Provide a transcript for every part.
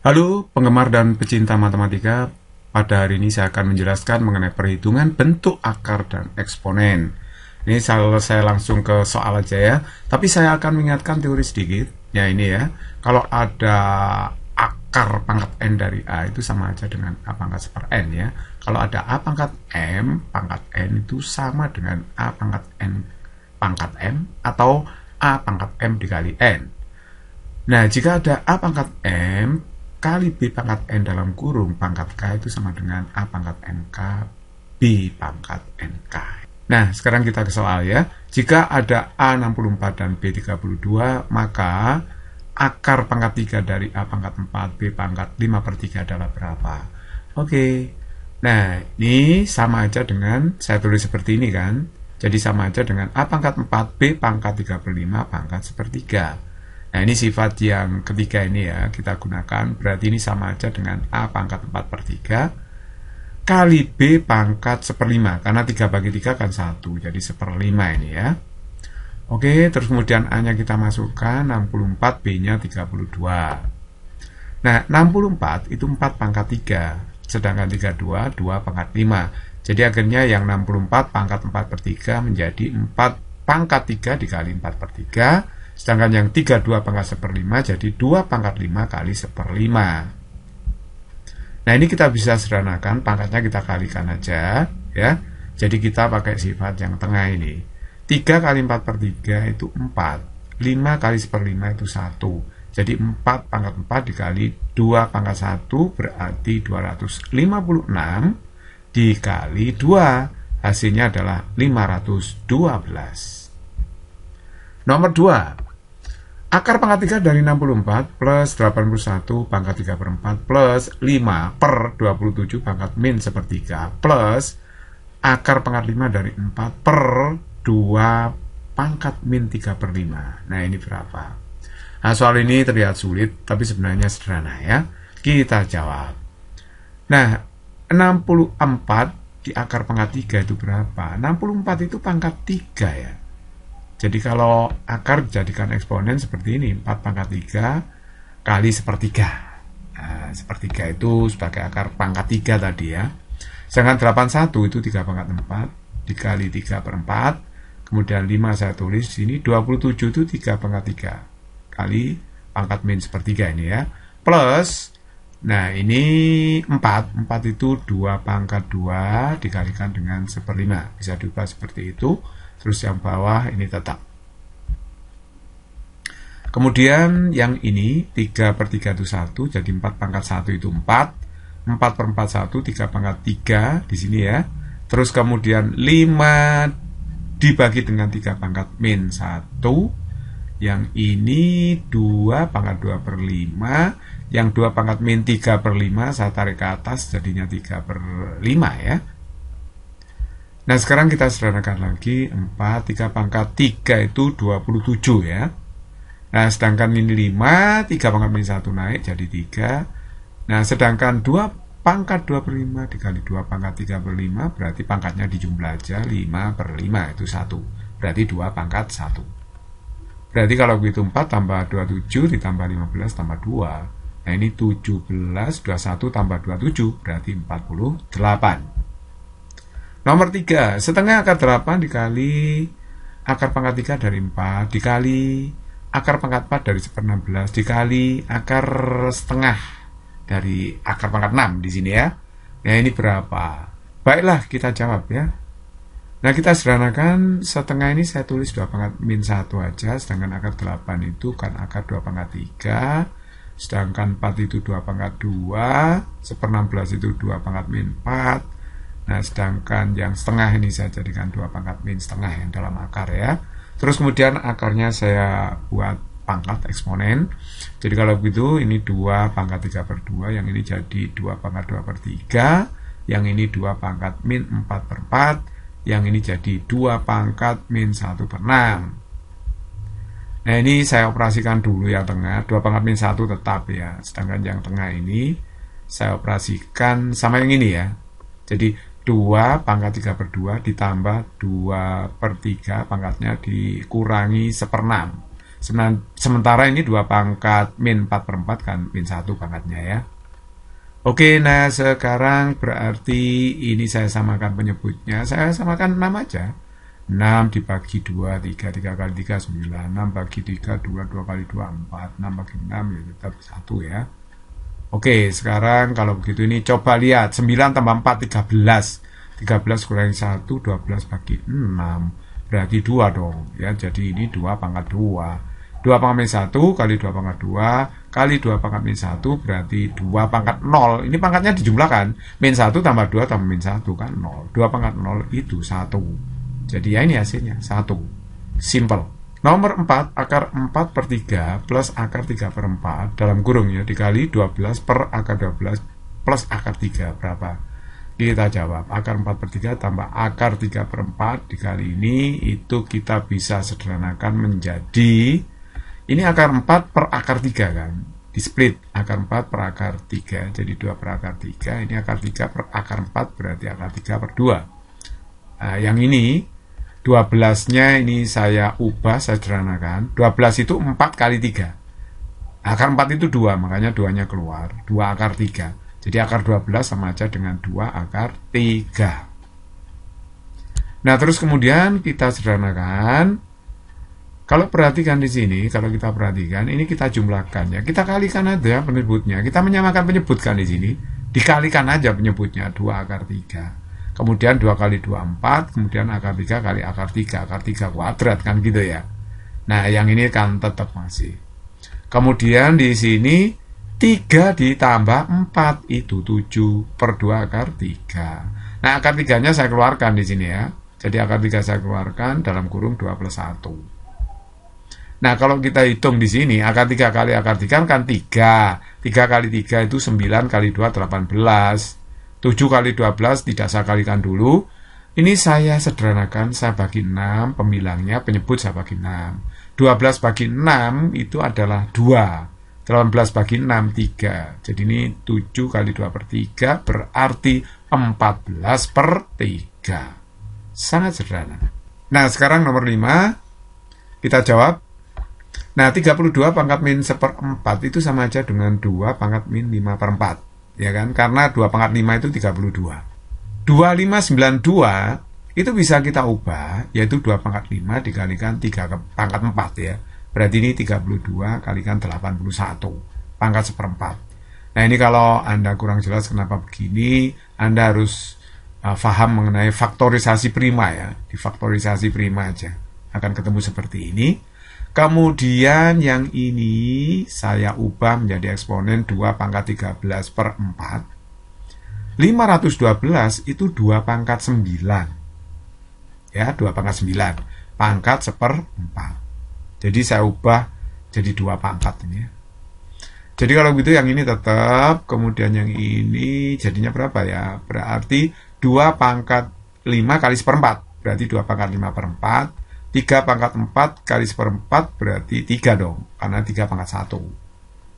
Halo penggemar dan pecinta matematika, pada hari ini saya akan menjelaskan mengenai perhitungan bentuk akar dan eksponen. Ini saya langsung ke soal aja ya, tapi saya akan mengingatkan teori sedikit. Ya ini ya, kalau ada akar pangkat N dari A itu sama aja dengan A pangkat seper N ya. Kalau ada A pangkat M, pangkat N itu sama dengan A pangkat N pangkat M atau A pangkat M dikali N. Nah, jika ada A pangkat M kali B pangkat N dalam kurung pangkat K itu sama dengan A pangkat NK B pangkat NK. Nah, sekarang kita ke soal ya. Jika ada A64 dan B32, maka akar pangkat 3 dari A pangkat 4 B pangkat 5/3 adalah berapa? Oke. Nah, ini sama aja dengan, saya tulis seperti ini kan. Jadi sama aja dengan A pangkat 4 B pangkat 3/5 pangkat sepertiga. Nah, ini sifat yang ketiga ini ya, kita gunakan. Berarti ini sama aja dengan A pangkat 4/3 kali B pangkat 1/5. Karena 3 bagi 3 kan 1, jadi 1/5 ini ya. Oke, terus kemudian A-nya kita masukkan, 64, B-nya 32. Nah, 64 itu 4 pangkat 3, sedangkan 32, 2 pangkat 5. Jadi akhirnya yang 64 pangkat 4/3 menjadi 4 pangkat 3 dikali 4/3. Sedangkan yang 32 pangkat 1/5 jadi 2 pangkat 5 kali 1/5. Nah, ini kita bisa sederhanakan, pangkatnya kita kalikan aja ya. Jadi kita pakai sifat yang tengah ini. 3 kali 4/3 itu 4. 5 kali 1/5 itu 1. Jadi 4 pangkat 4 dikali 2 pangkat 1 berarti 256 dikali 2. Hasilnya adalah 512. Nomor 2, akar pangkat 3 dari 64 plus 81 pangkat 3/4 plus 5 per 27 pangkat min sepertiga plus akar pangkat 5 dari 4 per 2 pangkat min 3/5. Nah, ini berapa? Nah, soal ini terlihat sulit, tapi sebenarnya sederhana ya. Kita jawab. Nah, 64 di akar pangkat 3 itu berapa? 64 itu pangkat 3 ya. Jadi kalau akar dijadikan eksponen seperti ini, 4 pangkat 3 kali sepertiga. Nah, sepertiga itu sebagai akar pangkat 3 tadi ya. Sedangkan 81 itu 3 pangkat 4 dikali 3/4. Kemudian 5 saya tulis di sini, 27 itu 3 pangkat 3 kali pangkat min sepertiga ini ya. Plus, nah ini 4 itu 2 pangkat 2 dikalikan dengan 1/5. Bisa diubah seperti itu. Terus yang bawah ini tetap. Kemudian yang ini 3/3 itu 1, jadi 4 pangkat 1 itu 4. 4/4 1, 3 pangkat 3 di sini ya. Terus kemudian 5 dibagi dengan 3 pangkat min 1. Yang ini 2 pangkat 2/5. Yang 2 pangkat min 3/5 saya tarik ke atas jadinya 3/5 ya. Nah, sekarang kita sederhanakan lagi. 4, 3 pangkat 3 itu 27 ya. Nah, sedangkan ini 5, 3 pangkat min 1 naik jadi 3. Nah, sedangkan 2 pangkat 2/5 dikali 2 pangkat 3/5 berarti pangkatnya dijumlah aja, 5/5 itu 1. Berarti 2 pangkat 1. Berarti kalau begitu 4 tambah 27 ditambah 15 tambah 2. Nah, ini 17, 21 tambah 27 berarti 48. Nomor 3, setengah akar 8 dikali akar pangkat 3 dari 4 dikali akar pangkat 4 dari 1/16 dikali akar setengah dari akar pangkat 6 di sini ya. Nah, ini berapa? Baiklah, kita jawab ya. Nah, kita sederhanakan, setengah ini saya tulis 2 pangkat min 1 aja, sedangkan akar 8 itu kan akar 2 pangkat 3, sedangkan 4 itu 2 pangkat 2, 1/16 itu 2 pangkat min 4. Nah, sedangkan yang setengah ini saya jadikan 2 pangkat min setengah yang dalam akar ya. Terus kemudian akarnya saya buat pangkat eksponen. Jadi kalau begitu ini 2 pangkat 3/2, yang ini jadi 2 pangkat 2/3, yang ini 2 pangkat min 4/4, yang ini jadi 2 pangkat min 1/6. Nah, ini saya operasikan dulu yang tengah, 2 pangkat min 1 tetap ya. Sedangkan yang tengah ini saya operasikan sama yang ini ya. Jadi 2 pangkat 3/2 ditambah 2/3 pangkatnya dikurangi 1/6. Sementara ini 2 pangkat min 4 per 4 kan min 1 pangkatnya ya. Oke, nah sekarang berarti ini saya samakan penyebutnya. Saya samakan 6 aja. 6 dibagi 2, 3 kali 3, 9. 6 bagi 3, 2 kali 2, 4. 6 bagi 6, ya tetap 1 ya. Oke, sekarang kalau begitu ini coba lihat. 9 tambah 4, 13. 13 kurangi 1, 12 bagi 6. Berarti 2 dong. Ya, jadi ini 2 pangkat 2. 2 pangkat min 1 kali 2 pangkat 2 kali 2 pangkat min 1 berarti 2 pangkat 0. Ini pangkatnya dijumlahkan. Min 1 tambah 2 tambah min 1 kan 0. 2 pangkat 0 itu 1. Jadi ya ini hasilnya 1. Simple. Nomor 4, akar 4 per 3 plus akar 3 per 4 dalam kurung ya dikali 12 per akar 12 plus akar 3 berapa? Kita jawab akar 4 per 3 tambah akar 3 per 4 dikali ini itu kita bisa sederhanakan menjadi ini akar 4 per akar 3 kan, di split akar 4 per akar 3, jadi 2 per akar 3, ini akar 3 per akar 4 berarti akar 3 per 2. Nah, yang ini 12-nya ini saya ubah, saya sederhanakan, 12 itu 4 kali 3, akar 4 itu 2, makanya 2-nya keluar, 2 akar 3, jadi akar 12 sama aja dengan 2 akar 3. Nah, terus kemudian kita sederhanakan. Kalau perhatikan di sini, kalau kita perhatikan, ini kita jumlahkan ya. Kita kalikan aja penyebutnya. Kita menyamakan penyebut kan di sini. Dikalikan aja penyebutnya 2 akar 3. Kemudian 2 kali 2 4, kemudian akar 3 kali akar 3, akar 3 kuadrat kan gitu ya. Nah, yang ini kan tetap masih. Kemudian di sini 3 ditambah 4 itu 7 per 2 akar 3. Nah, akar 3-nya saya keluarkan di sini ya. Jadi akar 3 saya keluarkan dalam kurung 2 plus 1. Nah, kalau kita hitung di sini, akar 3 kali akar 3 kan 3. 3 kali 3 itu 9 kali 2, 18. 7 kali 12 tidak saya kalikan dulu. Ini saya sederhanakan, saya bagi 6, pembilangnya, penyebut saya bagi 6. 12 bagi 6 itu adalah 2. 18 bagi 6, 3. Jadi ini 7 kali 2 per 3 berarti 14 per 3. Sangat sederhana. Nah, sekarang nomor 5. Kita jawab. Nah, 32 pangkat min 1/4 itu sama aja dengan 2 pangkat min 5 per 4. Ya kan? Karena 2 pangkat 5 itu 32. 2592 itu bisa kita ubah, yaitu 2 pangkat 5 dikalikan 3 pangkat 4 ya. Berarti ini 32 kalikan 81 pangkat 1/4. Nah, ini kalau Anda kurang jelas kenapa begini, Anda harus paham mengenai faktorisasi prima ya. Di faktorisasi prima aja akan ketemu seperti ini. Kemudian yang ini saya ubah menjadi eksponen 2 pangkat 13 per 4. 512 itu 2 pangkat 9. Ya, 2 pangkat 9. Pangkat 1/4. Jadi saya ubah jadi 2 pangkat ini ya. Jadi kalau begitu yang ini tetap, kemudian yang ini jadinya berapa ya? Berarti 2 pangkat 5 kali 1/4. Berarti 2 pangkat 5 per 4. 3 pangkat 4 kali 1/4 berarti 3 dong, karena 3 pangkat 1.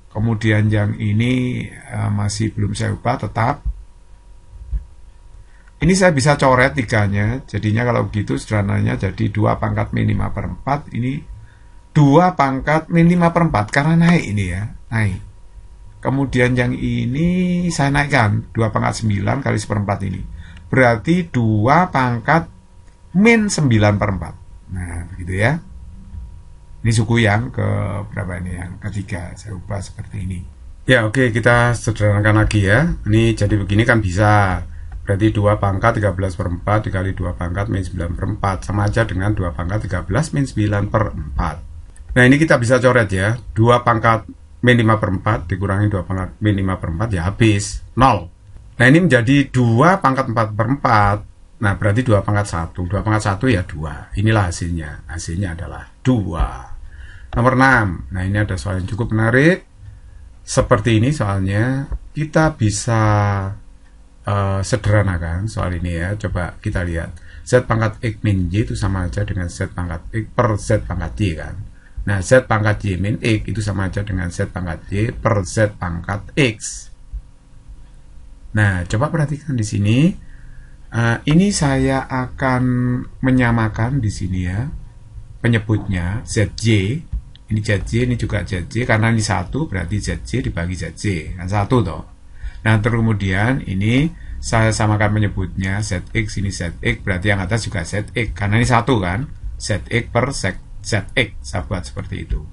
Kemudian yang ini masih belum saya ubah, tetap. Ini saya bisa coret 3-nya, jadinya kalau begitu sederhananya jadi 2 pangkat min 5 per 4, ini 2 pangkat min 5 per 4, karena naik ini ya, naik. Kemudian yang ini saya naikkan, 2 pangkat 9 kali 1/4 ini. Berarti 2 pangkat min 9 per 4. Nah, begitu ya. Ini suku yang ke berapa ini? Yang ketiga, saya ubah seperti ini. Ya, oke, kita sederhanakan lagi ya. Ini jadi begini kan bisa. Berarti 2 pangkat 13 per 4 dikali 2 pangkat min 9 per 4. Sama aja dengan 2 pangkat 13 min 9 per 4. Nah, ini kita bisa coret ya. 2 pangkat min 5 per 4 dikurangi 2 pangkat min 5 per 4 ya habis. 0. Nah, ini menjadi 2 pangkat 4 per 4. Nah, berarti 2 pangkat 1. 2 pangkat 1 ya 2. Inilah hasilnya. Hasilnya adalah 2. Nomor 6. Nah, ini ada soal yang cukup menarik. Seperti ini soalnya. Kita bisa sederhanakan soal ini ya. Coba kita lihat. Z pangkat X min Y itu sama aja dengan Z pangkat X per Z pangkat Y kan. Nah, Z pangkat Y min X itu sama aja dengan Z pangkat Y per Z pangkat X. Nah, coba perhatikan di sini. Ini saya akan menyamakan di sini ya penyebutnya ZY. Ini Ini ZJ, ini juga ZJ, karena ini 1 berarti ZJ dibagi ZJ, kan 1 toh. Nah, terus kemudian ini saya samakan menyebutnya ZX, ini ZX, berarti yang atas juga ZX, karena ini 1 kan, ZX per ZX, saya buat seperti itu.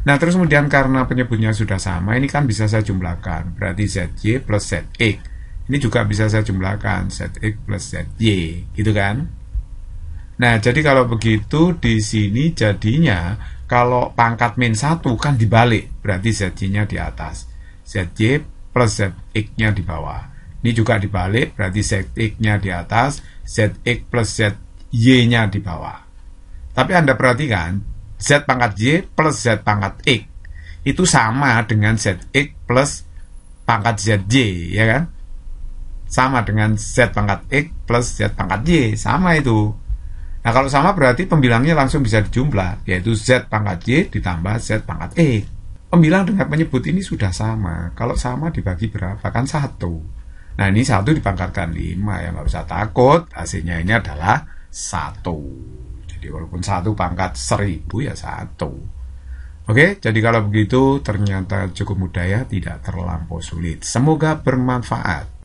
Nah, terus kemudian karena penyebutnya sudah sama, ini kan bisa saya jumlahkan, berarti ZY plus ZX. Ini juga bisa saya jumlahkan, ZX plus ZY, gitu kan. Nah, jadi kalau begitu, di sini jadinya, kalau pangkat min 1 kan dibalik, berarti ZY-nya di atas. ZY plus ZX-nya di bawah. Ini juga dibalik, berarti ZX-nya di atas, ZX plus ZY-nya di bawah. Tapi Anda perhatikan, Z pangkat Y plus Z pangkat X itu sama dengan ZX plus pangkat ZY, ya kan? Sama dengan Z pangkat X plus Z pangkat Y, sama itu. Nah, kalau sama berarti pembilangnya langsung bisa dijumlah, yaitu Z pangkat Y ditambah Z pangkat X. Pembilang dengan penyebut ini sudah sama. Kalau sama dibagi berapa? Kan 1. Nah, ini 1 dipangkatkan 5, ya nggak usah takut. Hasilnya ini adalah 1. Jadi walaupun 1 pangkat 1000 ya 1. Oke, jadi kalau begitu ternyata cukup mudah ya, tidak terlampau sulit. Semoga bermanfaat.